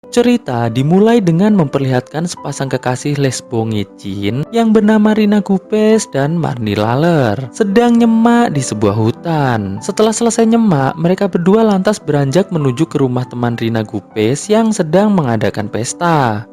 Cerita dimulai dengan memperlihatkan sepasang kekasih lesbo ngecin yang bernama Rina Gupes dan Marni Laler sedang nyemak di sebuah hutan. Setelah selesai nyemak, mereka berdua lantas beranjak menuju ke rumah teman Rina Gupes yang sedang mengadakan pesta.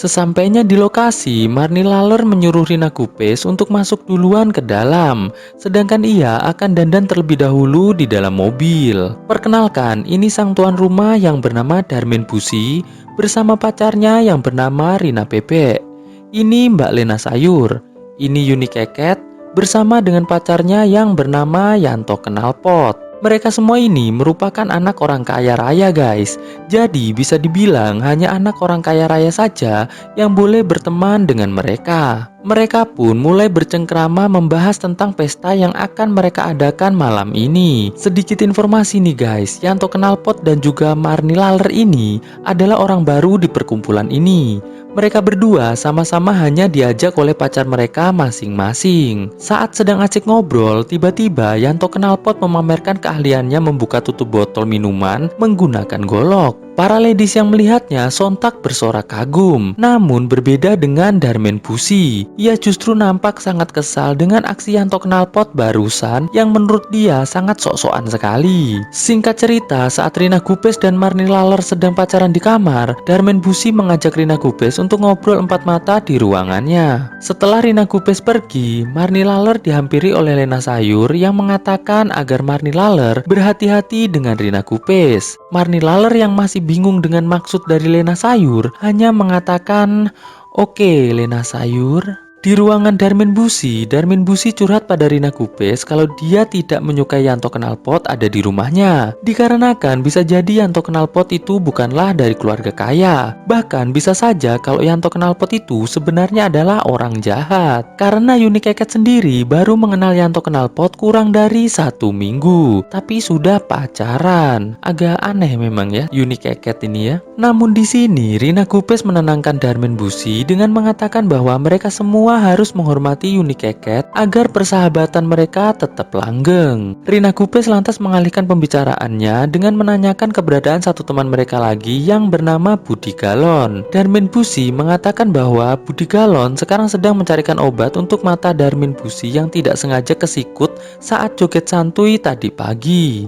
Sesampainya di lokasi, Marni Laler menyuruh Rina Gupes untuk masuk duluan ke dalam, sedangkan ia akan dandan terlebih dahulu di dalam mobil. Perkenalkan, ini sang tuan rumah yang bernama Darmin Busi bersama pacarnya yang bernama Rina Bebek. Ini Mbak Lena Sayur, ini Yuni Keket bersama dengan pacarnya yang bernama Yanto Kenalpot. Mereka semua ini merupakan anak orang kaya raya guys. Jadi bisa dibilang hanya anak orang kaya raya saja yang boleh berteman dengan mereka. Mereka pun mulai bercengkrama membahas tentang pesta yang akan mereka adakan malam ini. Sedikit informasi nih guys, Yanto Kenalpot dan juga Marni Laler ini adalah orang baru di perkumpulan ini. Mereka berdua sama-sama hanya diajak oleh pacar mereka masing-masing. Saat sedang asik ngobrol, tiba-tiba Yanto Kenalpot memamerkan keahliannya membuka tutup botol minuman menggunakan golok. Para ladies yang melihatnya sontak bersorak kagum. Namun berbeda dengan Darmin Busi, ia justru nampak sangat kesal dengan aksi Yanto Kenalpot barusan yang menurut dia sangat sok-sokan sekali. Singkat cerita, saat Rina Gupes dan Marni Laler sedang pacaran di kamar, Darmin Busi mengajak Rina Gupes untuk ngobrol empat mata di ruangannya. Setelah Rina Gupes pergi, Marni Laler dihampiri oleh Lena Sayur yang mengatakan agar Marni Laler berhati-hati dengan Rina Gupes. Marni Laler yang masih bingung dengan maksud dari Lena Sayur hanya mengatakan, "Oke, Lena Sayur." Di ruangan Darmin Busi curhat pada Rina Gupes kalau dia tidak menyukai Yanto Kenalpot ada di rumahnya. Dikarenakan bisa jadi Yanto Kenalpot itu bukanlah dari keluarga kaya. Bahkan bisa saja kalau Yanto Kenalpot itu sebenarnya adalah orang jahat. Karena Yuni Keket sendiri baru mengenal Yanto Kenalpot kurang dari 1 minggu. Tapi sudah pacaran. Agak aneh memang ya Yuni Keket ini ya. Namun di sini Rina Gupes menenangkan Darmin Busi dengan mengatakan bahwa mereka semua harus menghormati Yuni Keket agar persahabatan mereka tetap langgeng. Rina Gupes lantas mengalihkan pembicaraannya dengan menanyakan keberadaan satu teman mereka lagi yang bernama Budi Galon. Darmin Busi mengatakan bahwa Budi Galon sekarang sedang mencarikan obat untuk mata Darmin Busi yang tidak sengaja kesikut saat joget santuy tadi pagi.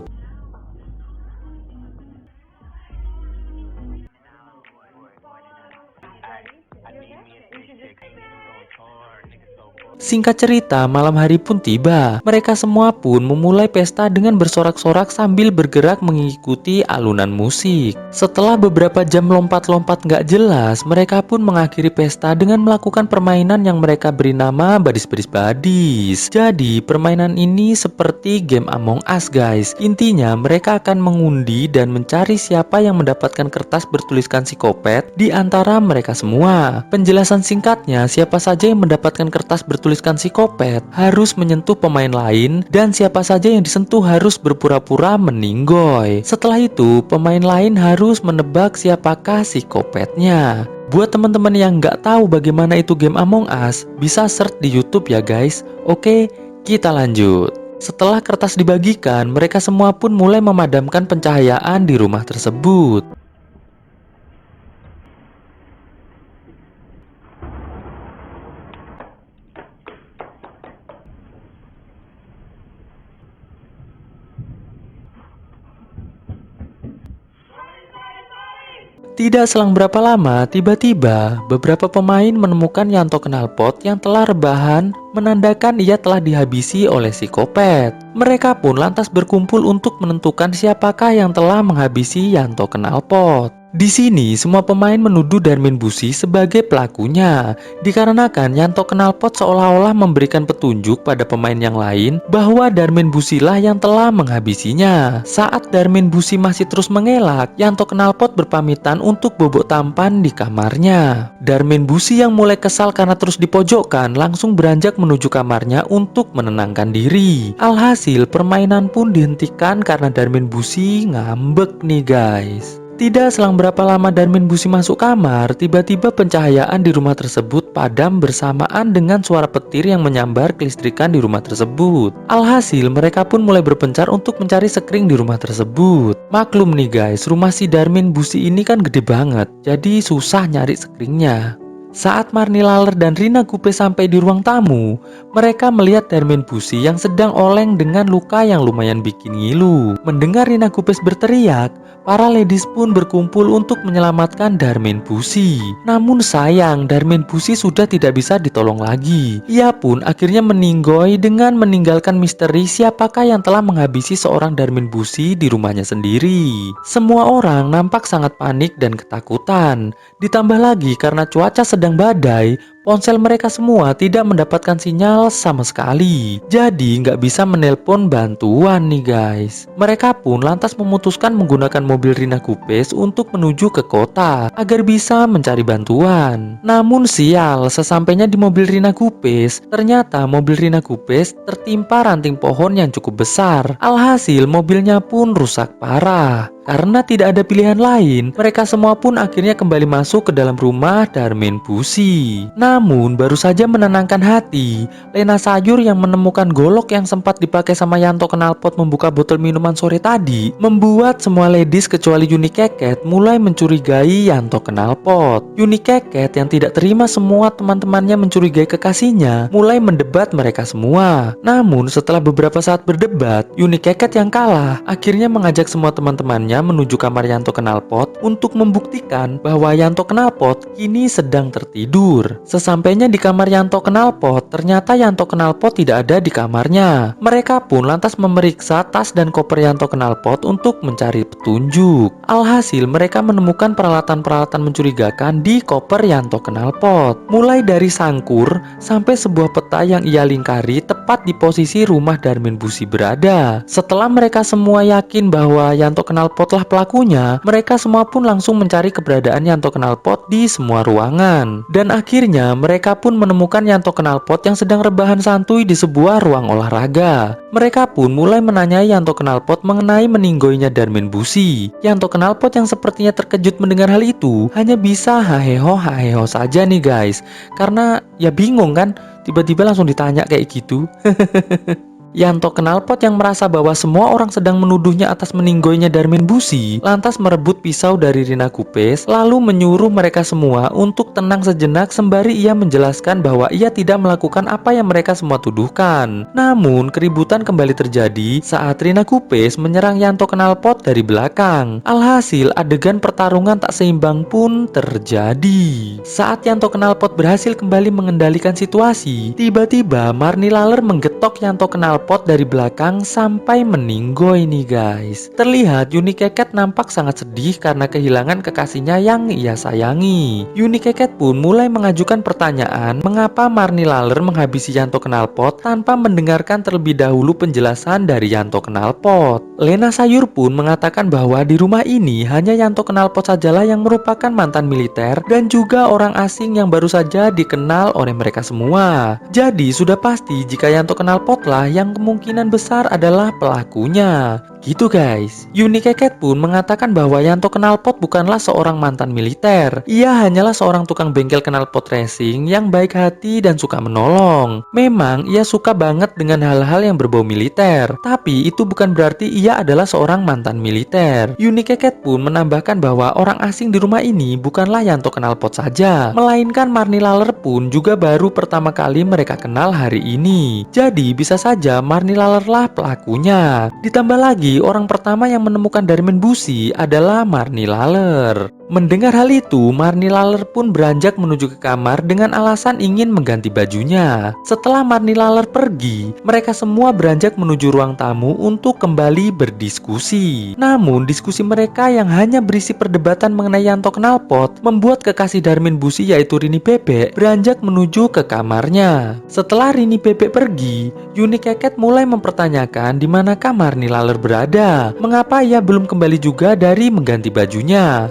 Singkat cerita, malam hari pun tiba. Mereka semua pun memulai pesta dengan bersorak-sorak sambil bergerak mengikuti alunan musik. Setelah beberapa jam lompat-lompat gak jelas, mereka pun mengakhiri pesta dengan melakukan permainan yang mereka beri nama Badis-Badis Badis. Jadi, permainan ini seperti game Among Us guys. Intinya, mereka akan mengundi dan mencari siapa yang mendapatkan kertas bertuliskan psikopat di antara mereka semua. Penjelasan singkatnya, siapa saja yang mendapatkan kertas bertuliskan psikopat harus menyentuh pemain lain dan siapa saja yang disentuh harus berpura-pura meninggoy. Setelah itu, pemain lain harus menebak siapakah psikopatnya. Buat teman-teman yang nggak tahu bagaimana itu game Among Us, bisa search di YouTube ya guys. Oke, kita lanjut. Setelah kertas dibagikan, mereka semua pun mulai memadamkan pencahayaan di rumah tersebut. Tidak selang berapa lama, tiba-tiba beberapa pemain menemukan Yanto Kenalpot yang telah rebahan, menandakan ia telah dihabisi oleh psikopat. Mereka pun lantas berkumpul untuk menentukan siapakah yang telah menghabisi Yanto Kenalpot. Di sini, semua pemain menuduh Darmin Busi sebagai pelakunya, dikarenakan Yanto Kenalpot seolah-olah memberikan petunjuk pada pemain yang lain bahwa Darmin Busilah yang telah menghabisinya. Saat Darmin Busi masih terus mengelak, Yanto Kenalpot berpamitan untuk bobok tampan di kamarnya. Darmin Busi yang mulai kesal karena terus dipojokkan, langsung beranjak menuju kamarnya untuk menenangkan diri. Alhasil, permainan pun dihentikan karena Darmin Busi ngambek nih guys. Tidak selang berapa lama Darmin Busi masuk kamar, tiba-tiba pencahayaan di rumah tersebut padam bersamaan dengan suara petir yang menyambar kelistrikan di rumah tersebut. Alhasil mereka pun mulai berpencar untuk mencari sekring di rumah tersebut. Maklum nih guys, rumah si Darmin Busi ini kan gede banget, jadi susah nyari sekringnya. Saat Marni Laler dan Rina Gupe sampai di ruang tamu, mereka melihat Darmin Busi yang sedang oleng dengan luka yang lumayan bikin ngilu. Mendengar Rina Gupes berteriak, para ladies pun berkumpul untuk menyelamatkan Darmin Busi. Namun sayang, Darmin Busi sudah tidak bisa ditolong lagi. Ia pun akhirnya meninggoy dengan meninggalkan misteri siapakah yang telah menghabisi seorang Darmin Busi di rumahnya sendiri. Semua orang nampak sangat panik dan ketakutan. Ditambah lagi karena cuaca sedang badai, ponsel mereka semua tidak mendapatkan sinyal sama sekali. Jadi nggak bisa menelpon bantuan nih guys. Mereka pun lantas memutuskan menggunakan mobil Rina Gupes untuk menuju ke kota agar bisa mencari bantuan. Namun sial, sesampainya di mobil Rina Gupes, ternyata mobil Rina Gupes tertimpa ranting pohon yang cukup besar. Alhasil mobilnya pun rusak parah. Karena tidak ada pilihan lain, mereka semua pun akhirnya kembali masuk ke dalam rumah Darmin Busi. Namun baru saja menenangkan hati, Lena Sayur yang menemukan golok yang sempat dipakai sama Yanto Knalpot membuka botol minuman sore tadi, membuat semua ladies kecuali Yuni Keket mulai mencurigai Yanto Knalpot. Yuni Keket yang tidak terima semua teman-temannya mencurigai kekasihnya, mulai mendebat mereka semua. Namun setelah beberapa saat berdebat, Yuni Keket yang kalah akhirnya mengajak semua teman-temannya menuju kamar Yanto Knalpot untuk membuktikan bahwa Yanto Knalpot kini sedang tertidur. Sesampainya di kamar Yanto Knalpot, ternyata Yanto Knalpot tidak ada di kamarnya. Mereka pun lantas memeriksa tas dan koper Yanto Knalpot untuk mencari petunjuk. Alhasil mereka menemukan peralatan-peralatan mencurigakan di koper Yanto Knalpot. Mulai dari sangkur sampai sebuah peta yang ia lingkari tepat di posisi rumah Darmin Busi berada. Setelah mereka semua yakin bahwa Yanto Knalpot lah pelakunya, mereka semua pun langsung mencari keberadaan Yanto Knalpot di semua ruangan. Dan akhirnya mereka pun menemukan Yanto Knalpot yang sedang rebahan santuy di sebuah ruang olahraga. Mereka pun mulai menanyai Yanto Knalpot mengenai meninggoinya Darmin Busi. Yanto Knalpot yang sepertinya terkejut mendengar hal itu hanya bisa haheho saja nih guys. Karena ya bingung kan, tiba-tiba langsung ditanya kayak gitu. Yanto Knalpot yang merasa bahwa semua orang sedang menuduhnya atas meninggoinya Darmin Busi, lantas merebut pisau dari Rina Gupes, lalu menyuruh mereka semua untuk tenang sejenak sembari ia menjelaskan bahwa ia tidak melakukan apa yang mereka semua tuduhkan. Namun, keributan kembali terjadi saat Rina Gupes menyerang Yanto Knalpot dari belakang. Alhasil, adegan pertarungan tak seimbang pun terjadi. Saat Yanto Knalpot berhasil kembali mengendalikan situasi, tiba-tiba Marni Laler menggetok Yanto Knalpot dari belakang sampai meninggoy nih guys. Terlihat Yuni Keket nampak sangat sedih karena kehilangan kekasihnya yang ia sayangi. Yuni Keket pun mulai mengajukan pertanyaan mengapa Marni Laler menghabisi Yanto Knalpot tanpa mendengarkan terlebih dahulu penjelasan dari Yanto Knalpot. Lena Sayur pun mengatakan bahwa di rumah ini hanya Yanto Knalpot sajalah yang merupakan mantan militer dan juga orang asing yang baru saja dikenal oleh mereka semua. Jadi sudah pasti jika Yanto Knalpot lah yang kemungkinan besar adalah pelakunya. Gitu guys. Yuni Keket pun mengatakan bahwa Yanto Knalpot bukanlah seorang mantan militer. Ia hanyalah seorang tukang bengkel knalpot racing yang baik hati dan suka menolong. Memang ia suka banget dengan hal-hal yang berbau militer, tapi itu bukan berarti ia adalah seorang mantan militer. Yuni Keket pun menambahkan bahwa orang asing di rumah ini bukanlah Yanto Knalpot saja, melainkan Marni Laler pun juga baru pertama kali mereka kenal hari ini. Jadi bisa saja Marni Laler lah pelakunya. Ditambah lagi orang pertama yang menemukan Darmin Busi adalah Marni Laler. Mendengar hal itu, Marni Laler pun beranjak menuju ke kamar dengan alasan ingin mengganti bajunya. Setelah Marni Laler pergi, mereka semua beranjak menuju ruang tamu untuk kembali berdiskusi. Namun, diskusi mereka yang hanya berisi perdebatan mengenai Yanto Knalpot membuat kekasih Darmin Busi yaitu Rini Bebek beranjak menuju ke kamarnya. Setelah Rini Bebek pergi, Yuni Keket mulai mempertanyakan di manakah Marni Laler berada. Mengapa ia belum kembali juga dari mengganti bajunya?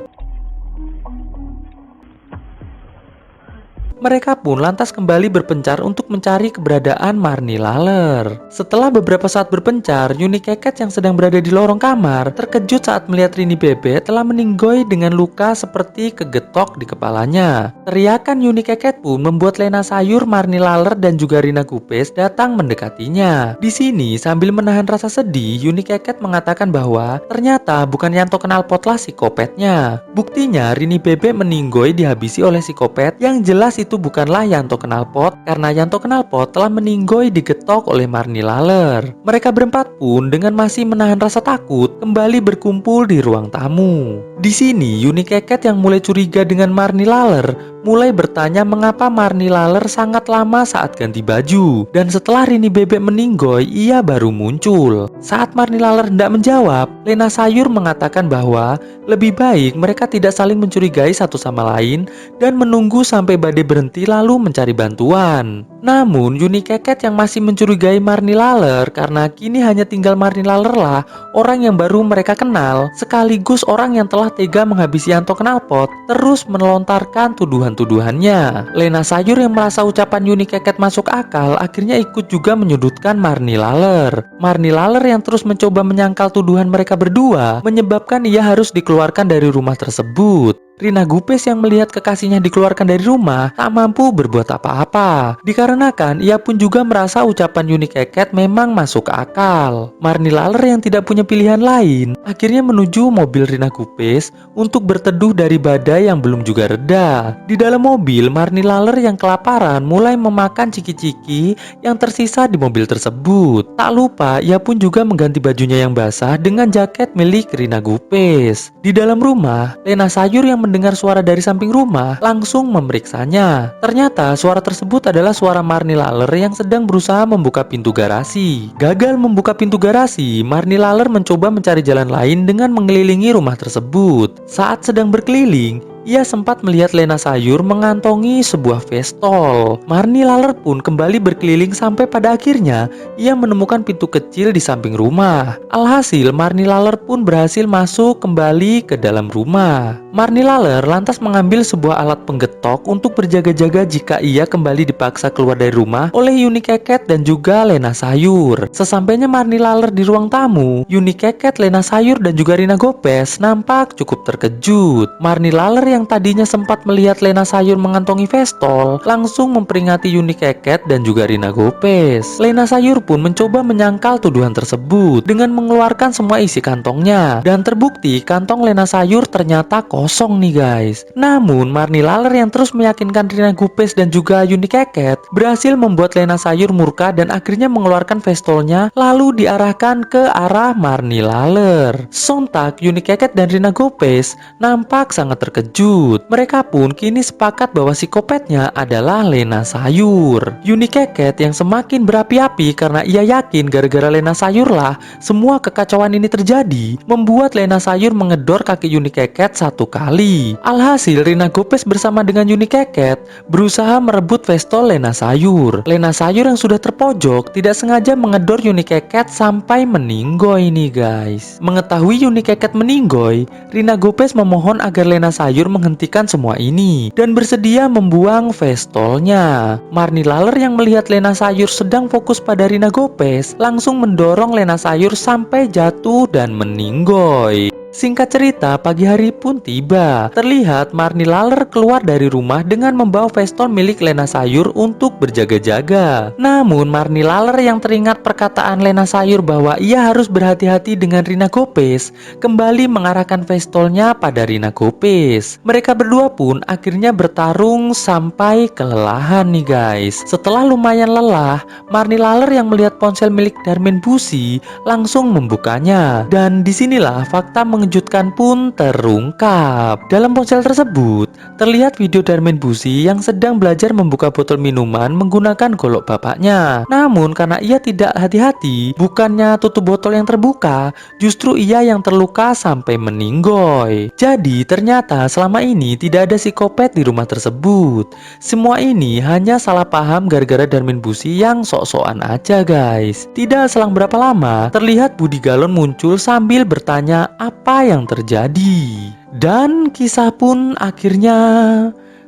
Mereka pun lantas kembali berpencar untuk mencari keberadaan Marni Laler. Setelah beberapa saat berpencar, Yuni Keket yang sedang berada di lorong kamar terkejut saat melihat Rini Bebe telah meninggoy dengan luka seperti kegetok di kepalanya. Teriakan Yuni Keket pun membuat Lena Sayur, Marni Laler, dan juga Rina Gupes datang mendekatinya. Di sini, sambil menahan rasa sedih, Yuni Keket mengatakan bahwa ternyata bukan Yanto Knalpot lah psikopatnya. Buktinya, Rini Bebe meninggoy dihabisi oleh psikopat yang jelas itu bukanlah Yanto Knalpot karena Yanto Knalpot telah meninggoy digetok oleh Marni Laler. Mereka berempat pun dengan masih menahan rasa takut kembali berkumpul di ruang tamu. Di sini Yuni Keket yang mulai curiga dengan Marni Laler mulai bertanya mengapa Marni Laler sangat lama saat ganti baju, dan setelah Rini Bebek meninggoy ia baru muncul. Saat Marni Laler tidak menjawab, Lena Sayur mengatakan bahwa lebih baik mereka tidak saling mencurigai satu sama lain dan menunggu sampai badai berhenti lalu mencari bantuan. Namun Yuni Keket yang masih mencurigai Marni Laler karena kini hanya tinggal Marni Laler lah orang yang baru mereka kenal, sekaligus orang yang telah tega menghabisi Yanto Knalpot, terus melontarkan tuduhannya. Lena Sayur yang merasa ucapan Yuni Keket masuk akal akhirnya ikut juga menyudutkan Marni Laler. Marni Laler yang terus mencoba menyangkal tuduhan mereka berdua menyebabkan ia harus dikeluarkan dari rumah tersebut. Rina Gupes yang melihat kekasihnya dikeluarkan dari rumah tak mampu berbuat apa-apa, dikarenakan ia pun juga merasa ucapan Yuni Keket memang masuk akal. Marni Laler yang tidak punya pilihan lain akhirnya menuju mobil Rina Gupes untuk berteduh dari badai yang belum juga reda. Di dalam mobil, Marni Laler yang kelaparan mulai memakan ciki-ciki yang tersisa di mobil tersebut. Tak lupa ia pun juga mengganti bajunya yang basah dengan jaket milik Rina Gupes. Di dalam rumah, Lena Sayur yang mendengar suara dari samping rumah langsung memeriksanya. Ternyata suara tersebut adalah suara Marni Laler yang sedang berusaha membuka pintu garasi. Gagal membuka pintu garasi, Marni Laler mencoba mencari jalan lain dengan mengelilingi rumah tersebut. Saat sedang berkeliling, ia sempat melihat Lena Sayur mengantongi sebuah pistol. Marni Laler pun kembali berkeliling sampai pada akhirnya ia menemukan pintu kecil di samping rumah. Alhasil Marni Laler pun berhasil masuk kembali ke dalam rumah. Marni Laler lantas mengambil sebuah alat penggetok untuk berjaga-jaga jika ia kembali dipaksa keluar dari rumah oleh Yuni Keket dan juga Lena Sayur. Sesampainya Marni Laler di ruang tamu, Yuni Keket, Lena Sayur, dan juga Rina Gopes nampak cukup terkejut. Marni Laler yang tadinya sempat melihat Lena Sayur mengantongi pistol langsung memperingati Yuni Keket dan juga Rina Gopes. Lena Sayur pun mencoba menyangkal tuduhan tersebut dengan mengeluarkan semua isi kantongnya, dan terbukti kantong Lena Sayur ternyata kosong nih guys. Namun Marni Laler yang terus meyakinkan Rina Gopes dan juga Yuni Keket berhasil membuat Lena Sayur murka dan akhirnya mengeluarkan pistolnya lalu diarahkan ke arah Marni Laler. Sontak Yuni Keket dan Rina Gopes nampak sangat terkejut. Mereka pun kini sepakat bahwa psikopatnya adalah Lena Sayur. Yuni Keket yang semakin berapi-api karena ia yakin gara-gara Lena Sayur lah semua kekacauan ini terjadi, membuat Lena Sayur mengedor kaki Yuni Keket satu kali. Alhasil Rina Gopes bersama dengan Yuni Keket berusaha merebut pistol Lena Sayur. Lena Sayur yang sudah terpojok tidak sengaja mengedor Yuni Keket sampai meninggoy nih guys. Mengetahui Yuni Keket meninggoy, Rina Gopes memohon agar Lena Sayur menghentikan semua ini dan bersedia membuang pistolnya. Marni Laler yang melihat Lena Sayur sedang fokus pada Rina Gopes langsung mendorong Lena Sayur sampai jatuh dan meninggoy. Singkat cerita, pagi hari pun tiba. Terlihat Marni Laler keluar dari rumah dengan membawa pistol milik Lena Sayur untuk berjaga-jaga. Namun Marni Laler yang teringat perkataan Lena Sayur bahwa ia harus berhati-hati dengan Rina Gopes, kembali mengarahkan pistolnya pada Rina Gopes. Mereka berdua pun akhirnya bertarung sampai kelelahan nih guys. Setelah lumayan lelah, Marni Laler yang melihat ponsel milik Darmin Busi langsung membukanya. Dan disinilah fakta mengejutkan pun terungkap. Dalam ponsel tersebut terlihat video Darmin Busi yang sedang belajar membuka botol minuman menggunakan golok bapaknya. Namun karena ia tidak hati-hati, bukannya tutup botol yang terbuka, justru ia yang terluka sampai meninggoy. Jadi ternyata selama ini tidak ada psikopat di rumah tersebut. Semua ini hanya salah paham gara-gara Darmin Busi yang sok-sokan aja guys. Tidak selang berapa lama terlihat Budi Galon muncul sambil bertanya apa yang terjadi. Dan kisah pun akhirnya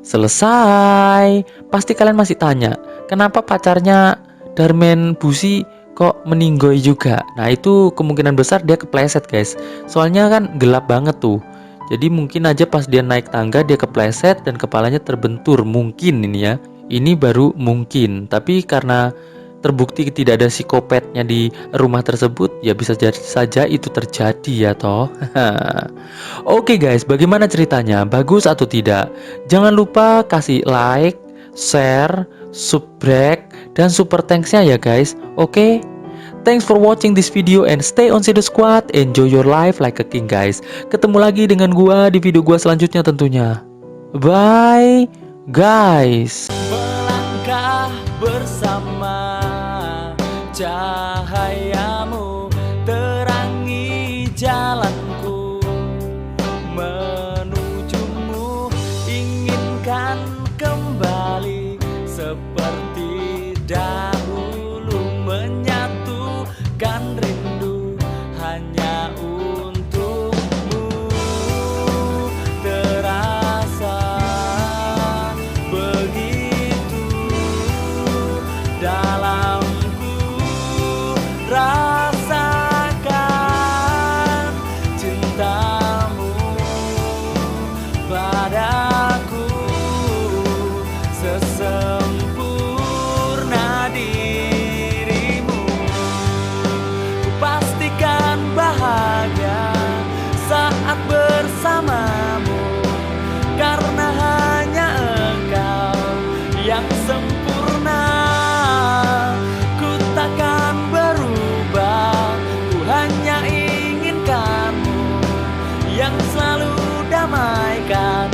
Selesai. Pasti kalian masih tanya, kenapa pacarnya Darmen Busi kok meninggoy juga? Nah, itu kemungkinan besar dia kepleset, guys. Soalnya kan gelap banget tuh. Jadi mungkin aja pas dia naik tangga dia kepleset dan kepalanya terbentur. Mungkin ini ya. Ini baru mungkin. Tapi karena terbukti tidak ada psikopatnya di rumah tersebut, ya bisa jadi saja itu terjadi ya toh. Oke guys, bagaimana ceritanya? Bagus atau tidak? Jangan lupa kasih like, share, subscribe, dan super thanks-nya ya guys. Oke? Thanks for watching this video and stay on Shadow Squad. Enjoy your life like a king guys. Ketemu lagi dengan gua di video gua selanjutnya tentunya. Bye guys. Melangkah bersama, cahayamu terangi jalanku, menujumu inginkan kembali seperti dahulu, menyatukan rindu hanya untukmu. Terasa begitu dalamku, rasakan cintamu padaku sesempurna dirimu. Ku pastikan bahagia saat bersamamu, karena hanya engkau yang sempurna. Ku takkan berubah, ku hanya inginkanmu yang selalu damaikan